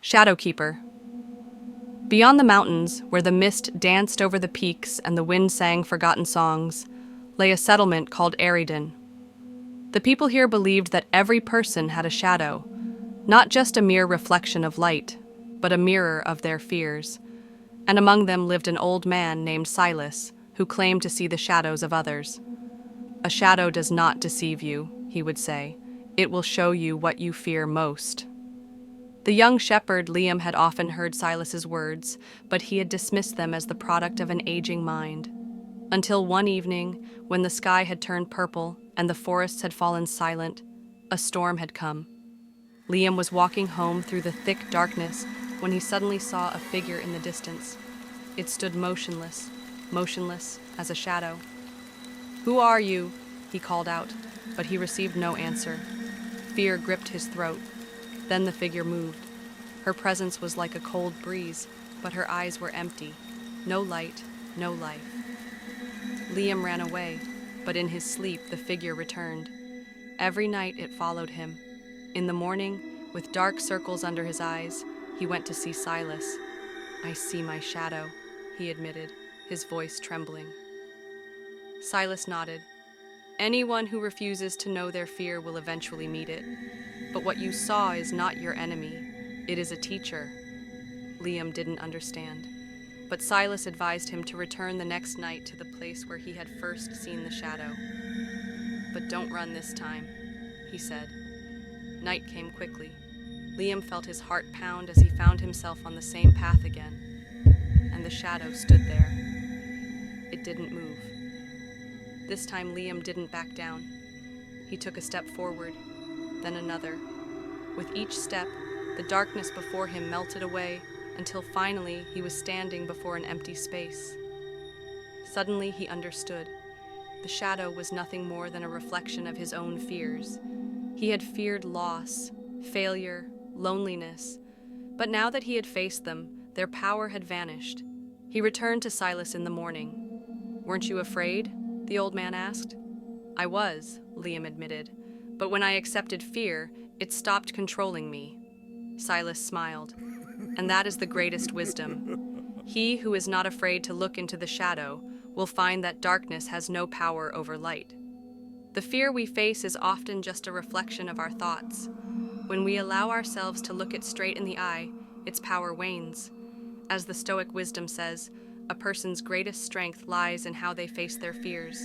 Shadowkeeper. Beyond the mountains, where the mist danced over the peaks and the wind sang forgotten songs, lay a settlement called Eridan. The people here believed that every person had a shadow, not just a mere reflection of light, but a mirror of their fears. And among them lived an old man named Silas, who claimed to see the shadows of others. "A shadow does not deceive you," he would say. "It will show you what you fear most." The young shepherd Liam had often heard Silas's words, but he had dismissed them as the product of an aging mind. Until one evening, when the sky had turned purple and the forests had fallen silent, a storm had come. Liam was walking home through the thick darkness when he suddenly saw a figure in the distance. It stood motionless as a shadow. "Who are you?" he called out, but he received no answer. Fear gripped his throat. Then the figure moved. Her presence was like a cold breeze, but her eyes were empty. No light, no life. Liam ran away, but in his sleep the figure returned. Every night it followed him. In the morning, with dark circles under his eyes, he went to see Silas. "I see my shadow," he admitted, his voice trembling. Silas nodded. "Anyone who refuses to know their fear will eventually meet it. But what you saw is not your enemy. It is a teacher." Liam didn't understand, but Silas advised him to return the next night to the place where he had first seen the shadow. "But don't run this time," he said. Night came quickly. Liam felt his heart pound as he found himself on the same path again, and the shadow stood there. It didn't move. This time Liam didn't back down. He took a step forward, then another. With each step, the darkness before him melted away until finally he was standing before an empty space. Suddenly he understood. The shadow was nothing more than a reflection of his own fears. He had feared loss, failure, loneliness, but now that he had faced them, their power had vanished. He returned to Silas in the morning. "Weren't you afraid?" the old man asked. "I was," Liam admitted, "but when I accepted fear, it stopped controlling me." Silas smiled. "And that is the greatest wisdom. He who is not afraid to look into the shadow will find that darkness has no power over light. The fear we face is often just a reflection of our thoughts. When we allow ourselves to look it straight in the eye, its power wanes. As the Stoic wisdom says, a person's greatest strength lies in how they face their fears."